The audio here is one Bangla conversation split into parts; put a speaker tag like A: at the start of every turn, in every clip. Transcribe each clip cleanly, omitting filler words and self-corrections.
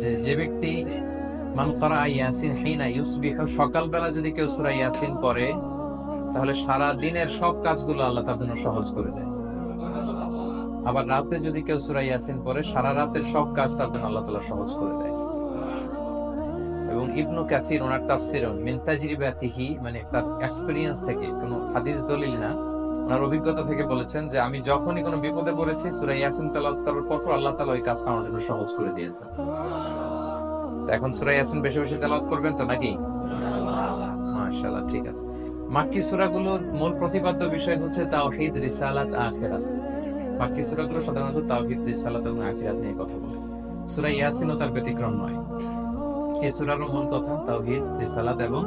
A: যে যে ব্যক্তি মান ক্বারা ইয়াসিন হিনা ইউসবিহু, সকালবেলা যদি কেউ সূরা ইয়াসিন পড়ে তাহলে সারা দিনের সব কাজগুলো আল্লাহ তার জন্য সহজ করে দেয়। আবার রাতে যদি কেউ সূরা ইয়াসিন পড়ে সারা রাতের সব কাজ তার জন্য আল্লাহ তাআলা সহজ করে দেয়। এবং ইবনু কাসির ওনার তাফসিরে মিন তাজরিবাতিহি, মানে তার এক্সপেরিয়েন্স থেকে, কোনো হাদিস দলিল না, ওনার অভিজ্ঞতা থেকে বলেছেন যে আমি যখনই কোনো বিপদে পড়েছি সূরা ইয়াসিন তেলাওয়াত করার পর আল্লাহ তাআলা ওই কাজটা আমার জন্য সহজ করে দিয়েছেন। তো এখন সূরা ইয়াসিন বেশি বেশি তেলাওয়াত করবেন তো নাকি? মাশাআল্লাহ, ঠিক আছে। মাক্কি সূরাগুলোর মূল প্রতিপাদ্য বিষয় হচ্ছে তাওহীদ, রিসালাত, আখিরাত। মাক্কি সূরাগুলো সাধারণত তাওহীদ, রিসালাত এবং আখিরাত নিয়ে কথা বলে। সূরা ইয়াসিনও তার ব্যতিক্রম নয়। এই সূরার মূল কথা তাওহীদ, রিসালাত এবং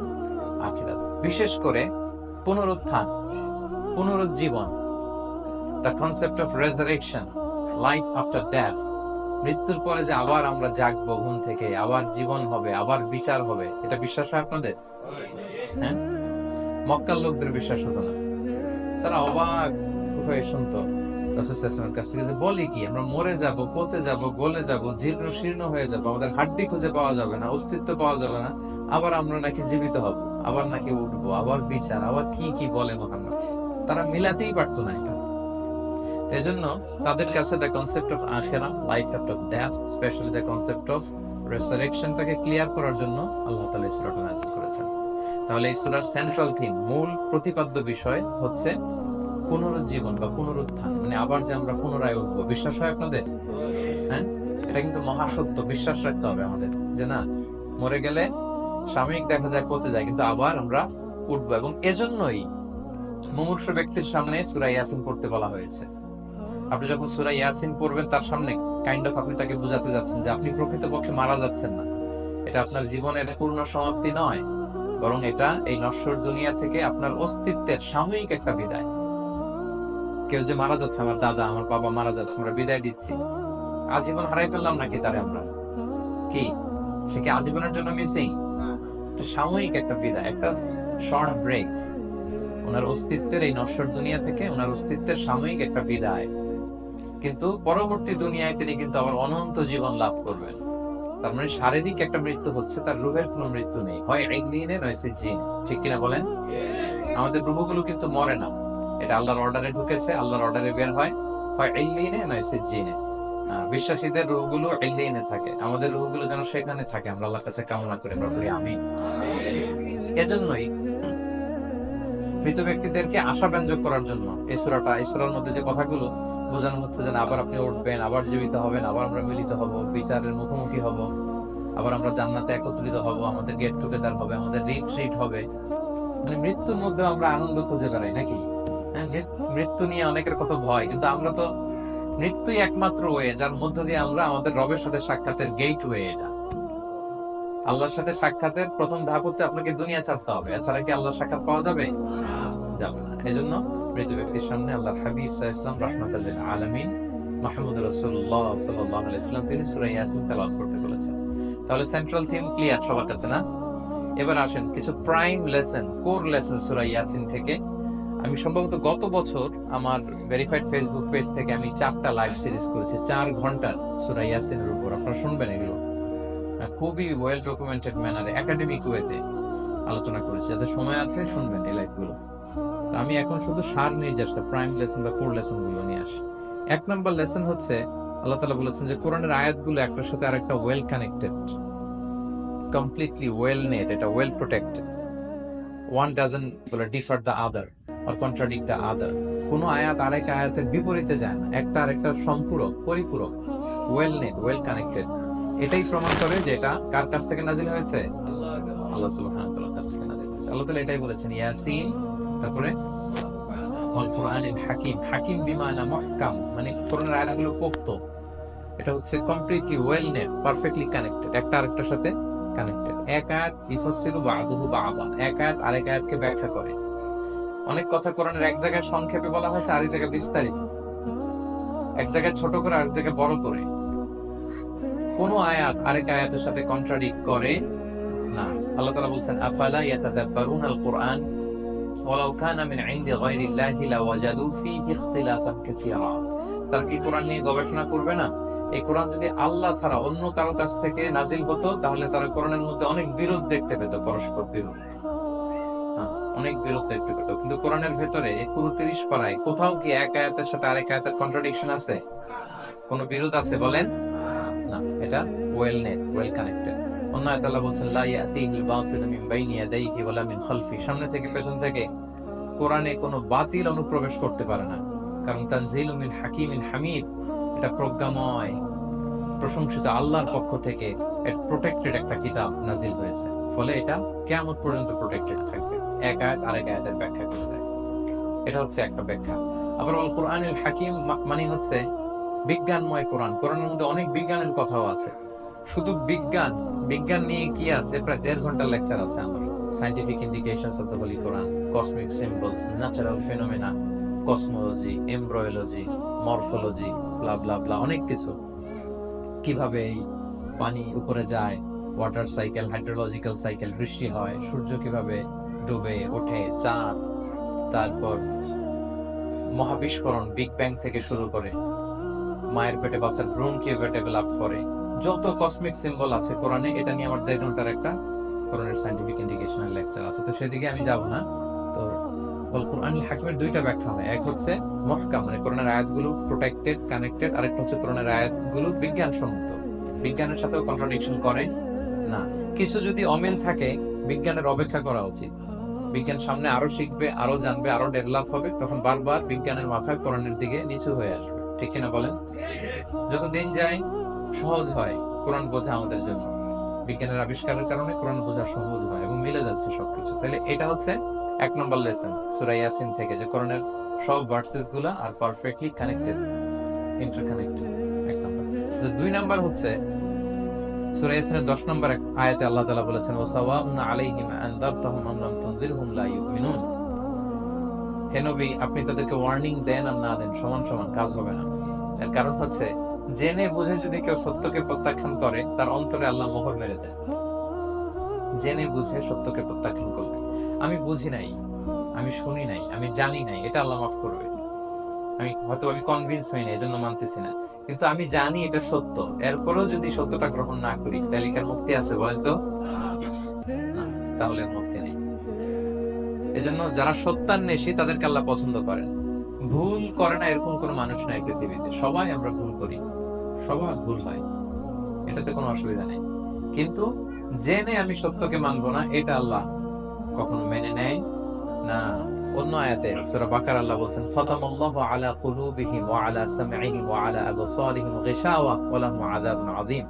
A: আখিরাত। বিশেষ করে পুনরুত্থান, পুনরুজ্জীবন, the concept of resurrection, life after death, মৃত্যুর পরে যে আবার আমরা জাগবো ঘুম থেকে, আবার জীবন হবে, আবার বিচার হবে, এটা বিশ্বাস হয় আপনাদের? হ্যাঁ, মক্কার লোকদের বিশ্বাস হতো না। তারা অবাক হয়ে শুনতো রাসূল সাল্লাল্লাহু আলাইহি ওয়াসাল্লামের কাছ থেকে যে বলে কি আমরা মরে যাব, পচে যাব, গলে যাব, জীর্ণ শীর্ণ হয়ে যাব, আমাদের হাড্ডি খুঁজে পাওয়া যাবে না, অস্তিত্ব পাওয়া যাবে না, আবার আমরা নাকি জীবিত হব, আবার নাকি উঠবো, আবার বিচার, আবার কি কি বলে মুহাম্মদ। তারা মিলাতেই পারতো না এটা। এই জন্য তাদের কাছে দ্য কনসেপ্ট অফ আখিরা, life after death, specially the concept of রেসারেকশনটাকে ক্লিয়ার করার জন্য আল্লাহ তাআলা এই সূরাটা নাযিল করেছেন। তাহলে এই সূরার সেন্ট্রাল থিম, মূল প্রতিপাদ্য বিষয় হচ্ছে পুনরুজ্জীবন বা পুনরুত্থান, মানে আবার যে আমরা পুনরায় উঠবো। বিশ্বাস হয় আপনাদের? হ্যাঁ, এটা কিন্তু মহাসত্য, বিশ্বাস রাখতে হবে আমাদের যে না, মরে গেলে সাময়িক দেখা যায় পচে যায়, কিন্তু আবার আমরা উঠবো। এবং এজন্যই মুমূর্ষু ব্যক্তির সামনে সূরা ইয়াসিন পড়তে বলা হয়েছে। আপনি যখন সূরা ইয়াসিন পড়বেন তার সামনে কাইন্ড অফ আপনি তাকে বোঝাতে যাচ্ছেন যে আপনি প্রকৃতপক্ষে মারা যাচ্ছেন না, এটা আপনার জীবনের পূর্ণ সমাপ্তি নয়, বরং এটা এই নশ্বর দুনিয়া থেকে আপনার অস্তিত্বের সাময়িক একটা বিদায়। কেউ যে মারা যাচ্ছে, আমার দাদা, আমার বাবা মারা যাচ্ছে, আমরা বিদায় দিচ্ছি, আজীবন হারাই ফেললাম নাকি তারে আমরা? কি সে কি আজীবনের জন্য মিসিং? সাময়িক একটা বিদায়, একটা শর্ট ব্রেক। ওনার অস্তিত্বের এই নশ্বর দুনিয়া থেকে ওনার অস্তিত্বের সাময়িক একটা বিদায়, কিন্তু পরবর্তী দুনিয়ায় তিনি কিন্তু আবার অনন্ত জীবন লাভ করবেন। তার মানে শারীরিক একটা মৃত্যু হচ্ছে, তার রূহের কোনো মৃত্যু নেই, হয় ইল্লিনে নয় সিজ্জিনে। ঠিক কিনা বলেন? আমাদের রূহগুলো কিন্তু মরে না, এটা আল্লাহর অর্ডারে ঢুকেছে, আল্লাহর অর্ডারে বের হয়, হয় ইল্লিনে নয় সিজ্জিনে। বিশ্বাসীদের রূহগুলো ইল্লিনে থাকে, আমাদের রূহগুলো যেন সেখানে থাকে, আমরা আল্লাহর কাছে কামনা করি, আমরা বলি আমিন। এজন্যই মৃত ব্যক্তিদেরকে আশাব্যঞ্জক করার জন্য এই সূরার মধ্যে যে কথাগুলো বোঝানো হচ্ছে যে আবার আপনি উঠবেন, আবার জীবিত হবেন, আবার আমরা মিলিত হব, বিচারের মুখোমুখি হব, আবার আমরা জান্নাতে একত্রিত হব, আমাদের গেট টুগেদার হবে, আমাদের রিট্রিট হবে। মানে মৃত্যুর মধ্যে আমরা আনন্দ খুঁজে বেড়াই নাকি? হ্যাঁ, মৃত্যু নিয়ে অনেকের কত ভয়, কিন্তু আমরা তো মৃত্যুই একমাত্র ওয়ে যার মধ্য দিয়ে আমরা আমাদের রবের সাথে সাক্ষাতের গেট ওয়ে। এটা আল্লাহর সাথে সাক্ষাতের প্রথম ধাপ হচ্ছে আপনাকে দুনিয়া ছাড়তে হবে, এছাড়া কি আল্লাহর সাক্ষাৎ পাওয়া যাবে? যাবে না। এজন্য মৃত ব্যক্তির সামনে আল্লাহর হাবিব সাল্লাল্লাহু আলাইহি ওয়াসাল্লাম রাহমাতাল লিল আলামিন মুহাম্মদ রাসূলুল্লাহ সাল্লাল্লাহু আলাইহি ওয়াসাল্লাম তিনি সূরা ইয়াসিন তেলাওয়াত করতে বলেছেন। তাহলে সেন্ট্রাল থিম ক্লিয়ার সবার কাছে না? এবার আসেন কিছু প্রাইম লেসন, কোর লেসন সূরা ইয়াসিন থেকে। আমি সম্ভবত গত বছর আমার ভেরিফাইড ফেসবুক পেজ থেকে আমি 4টা লাইভ সিরিজ করেছি 4 ঘন্টার সূরা ইয়াসিনের উপর। আপনারা শুনবেন এগুলো, খুবই ওয়েল ডকুমেন্টেড ম্যানারে, একাডেমিক ওয়েতে আলোচনা করেছি। যাদের সময় আছে শুনবেন এই লাইভগুলো। তো আমি এখন শুধু সার নির্যাসটা, প্রাইম লেসন বা কোর লেসন গুলো নিয়ে আসি। 1 নম্বর লেসন হচ্ছে আল্লাহ তাআলা বলেছেন যে কোরআনের আয়াতগুলো একটার সাথে আরেকটা well connected, completely well knit, এটা well protected. one doesn't differ the other or contradict the other. কোনো আয়াত আরেক আয়াতের বিপরীতে যায় না, একটা আরেকটার সম্পূরক, পরিপূরক, ওয়েল নেট, ওয়েল কানেক্টেড। এটাই প্রমাণ করে যে এটা কার কাছ থেকে নাজিল হয়েছে? আল্লাহ সুবহানাহু ওয়া তাআলার কাছ থেকে নাজিল হয়েছে। আল্লাহ তাআলা এটাই বলেছেন ইয়াসিন, তারপরে ওয়াল কুরআনিল হাকিম। হাকিম বিমানা মুহকাম, মানে কোরআনের আয়াতগুলো পোক্ত। এটা হচ্ছে completely well net, perfectly connected, একটা আরেকটার সাথে কানেক্টেড। এক আয়াত ইফাসসিরু বা'দুহু বা'দান, এক আয়াত আরেক আয়াতকে ব্যাখ্যা করে। অনেক কথা কোরআনের এক জায়গায় সংক্ষেপে বলা হয়েছে, আরেক জায়গায় বিস্তারিত, এক জায়গায় ছোট করে আরেক জায়গায় বড় করে। কোন আয়াত আরেক আয়াতের সাথে কন্ট্রাডিক্ট করে না। আল্লাহ তাআলা বলছেন আফালা ইয়াতাদাব্বারুনাল কুরআন ওয়ালাউ কানা মিন ইনদি গায়রিল্লাহি লাওয়াজাদু ফীহি ইখতিলাফান কাসীরা। তারা কি কোরআন নিয়ে গবেষণা করবে না? এই কোরআন যদি আল্লাহ ছাড়া অন্য কারো কাছ থেকে নাজিল হতো, তাহলে তারা কোরআনের মধ্যে অনেক বিরোধ দেখতে পেত, পরস্পর বিরোধ, অনেক বিরোধ দেখতে পেত। কিন্তু কোরআনের ভেতরে 29 পারায় কোথাও কি এক আয়াতের সাথে আরেক আয়াতের কন্ট্রাডিকশন আছে? কোনো বিরোধ আছে বলেন? না, এটা ওয়েল নেট, ওয়েল কানেক্টেড। অন্য আয়াতে আল্লাহ বলছেন লা ইয়াতিহিল বাতিলু মিন বাইনি ইয়াদাইহি ওয়ালা মিন খালফি, সামনে থেকে পেছন থেকে কোরআনে কোনো বাতিল অনুপ্রবেশ করতে পারে না, কারণ তানজিলু মিন হাকিমিন হামিদ, এটা প্রজ্ঞাময় প্রশংসিত আল্লাহর পক্ষ থেকে প্রোটেক্টেড একটা কিতাব নাজিল হয়েছে, ফলে এটা কিয়ামত পর্যন্ত প্রোটেক্টেড থাকবে। এক আয়াত আরেক আয়াতের ব্যাখ্যা করে দেয়, এটা হচ্ছে একটা ব্যাখ্যা। আবার আল কোরআনুল হাকিম মানে হচ্ছে বিজ্ঞানময় কোরআন। কোরআনের মধ্যে অনেক বিজ্ঞানের কথাও আছে। শুধু বিজ্ঞান নিয়ে কি আছে, প্রায় 1.5 ঘন্টার লেকচার আছে আমার। Scientific indications of the holy Quran, cosmic symbols, natural phenomena, cosmology, embryology, morphology, blah blah blah, অনেক কিছু। কিভাবে এই পানি উপরে যায়, ওয়াটার সাইকেল, হাইড্রোলজিক্যাল সাইকেল, বৃষ্টি হয়, সূর্য কিভাবে ডুবে ওঠে, চাঁদ, তারপর মহাবিস্ফোরণ, বিগ ব্যাং থেকে শুরু করে মায়ের পেটে বাচ্চার ভ্রূণ কিভাবে ডেভেলপ করে, যত কসমিক সিম্বল আছে কোরআনে, এটা নিয়ে আমার 1.5 ঘন্টার একটা কোরআনের সায়েন্টিফিক ইন্ডিকেশনাল লেকচার আছে। তো সেদিকে আমি যাব না। তো কোরআনুল হাকিমের 2টা ব্যাখ্যা হয়। এক হচ্ছে মুহকাম, মানে কোরআনের আয়াতগুলো প্রোটেক্টেড, কানেক্টেড। আরেকটা হচ্ছে কোরআনের আয়াতগুলো বিজ্ঞানসম্মত, বিজ্ঞানের সাথেও কন্ট্রাডিকশন করে না। কিছু যদি অমিল থাকে, বিজ্ঞানের অপেক্ষা করা উচিত। বিজ্ঞান সামনে আরো শিখবে, আরো জানবে, আরো ডেভেলপ হবে, তখন বারবার বিজ্ঞানের মাথায় কোরআনের দিকে নিচু হয়ে আসবে। ঠিক কিনা বলেন? যতদিন যায় সহজ হয় কোরআন বোঝা আমাদের জন্য। বিজ্ঞানের আবিষ্কারের কারণে কোরআন বোঝা সহজ হয় এবং মিলে যাচ্ছে সবকিছু। তাহলে এটা হচ্ছে 1 নম্বর লেসন সূরা ইয়াসিন থেকে, যে কোরআনের সব ভার্সেস গুলা আর পারফেক্টলি কানেক্টেড, ইন্টারকানেক্টেড। 1 নম্বর। 2 নম্বর হচ্ছে সূরা ইয়াসিনের 10 নম্বর আয়াতে আল্লাহ তাআলা বলেছেন ওয়াসাওয়াউন আলাইহিম আনযারতাহুম আম লাম তুনজিরহুম লা ইউমিনুন। হে নবী, আপনি তাদেরকে ওয়ার্নিং দেন আর না দেন, সমান সমান, কাজ হবে না। এর কারণ হচ্ছে জেনে বুঝে যদি কেউ সত্যকে প্রত্যাখ্যান করে, তার অন্তরে আল্লাহ মোহর মেরে দেয়। জেনে বুঝে সত্যকে প্রত্যাখ্যান করলে, আমি বুঝি নাই, আমি শুনি নাই, আমি জানি নাই, এটা আল্লাহ মাফ করবে। আমি কনভিন্স হই না, এজন্য মানতেছি না, কিন্তু আমি জানি এটা সত্য, এরপরেও যদি সত্যটা গ্রহণ না করি, তাহলে কার মুক্তি আছে বলেন তো? না, তাহলে মুক্তি নেই। এজন্য যারা সত্যান্বেষী তাদেরকে আল্লাহ পছন্দ করেন। ভুল করে না এরকম কোন মানুষ নাই পৃথিবীতে। সবাই আমরা ভুল করি, সবার ভুল হয়, এটাতে কোনো অসুবিধা নেই। কিন্তু জেনে আমি সত্যকে মানবো না, এটা আল্লাহ কখনো মেনে নেয় না। অন্য আয়াতে সূরা বাকারা আল্লাহ বলছেন ফাতামাল্লাহু আলা কুলুবিহিম ওয়া আলা সামঈহিম ওয়া আলা আবসারিহিম গিশাওয়া ওয়া লাহুম আযাবুন আযীম।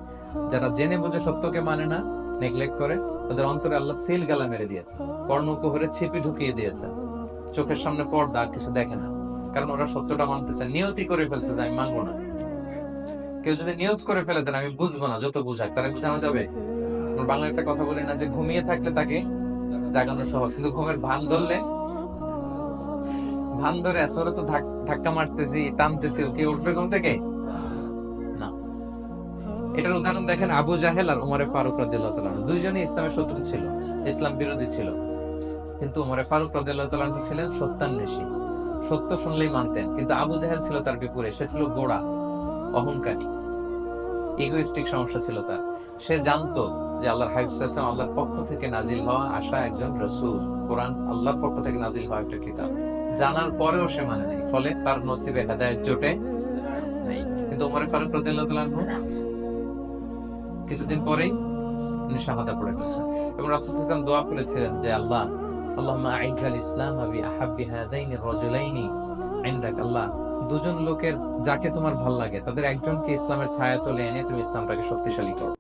A: যারা জেনে বুঝে সত্যকে মানে না, নেগলেক্ট করে, তাদের অন্তরে আল্লাহ সিল গালা মেরে দিয়েছে, কর্ণকুহরে ছিপি ঢুকিয়ে দিয়েছে, চোখের সামনে পর্দা, কিছু দেখে না। কারণ ওরা সত্যটা মানতে চায়, নিয়তি করে ফেলছে যে আমি মানবো না। কেউ যদি নিয়ত করে ফেলে দেন আমি বুঝবো না, যত বুঝাক তারা বুঝানো যাবে। আমরা বাংলা একটা কথা বলি না, যে ঘুমিয়ে থাকলে তাকে জাগানো সহজ, কিন্তু ঘুমের ভান ধরে আসলে তো ধাক্কা মারতেছি, টানতেছি, ওকে উঠবে ঘুম থেকে না। এটার উদাহরণ দেখেন আবু জাহেল আর উমরে ফারুক রাদিয়াল্লাহু তাআলা, দুইজনই ইসলামের শত্রু ছিল, ইসলাম বিরোধী ছিল। কিন্তু উমরে ফারুক রাদিয়াল্লাহু তাআলা ছিলেন সত্যান্বেষী, সত্য শুনলেই মানতেন। কিন্তু আবু জাহেল ছিল তার বিপরীত, সে ছিল গোড়া, অহংকারী, ইগোইস্টিক সমস্যা ছিল তার। সে জানতো যে আল্লাহর হাবিব সাল্লাল্লাহু আলাইহি ওয়াসাল্লাম আল্লাহর পক্ষ থেকে নাজিল হওয়া আসা একজন রাসূল, কোরআন আল্লাহর পক্ষ থেকে নাজিল হওয়া একটা কিতাব, জানার পরেও সে মানে নাই, ফলে তার নসিবে হেদায়েত জোটে নাই। কিন্তু ওমর ফারুক রাদিয়াল্লাহু তাআলা কিছুদিন পরেই উনি শাহাদা পড়ে ফেলেছেন, এবং রাসূল সাল্লাল্লাহু আলাইহি ওয়াসাল্লাম দোয়া করেছিলেন যে আল্লাহুম্মা আইজ্জাল ইসলাম বি আহাব্বি হাযাইনি রাজুলাইনি ইনদাক। আল্লাহ, দুজন লোকের যাকে তোমার ভালো লাগে তাদের একজনকে ইসলামের ছায়াতলে এনে তুমি ইসলামটাকে শক্তিশালী করো।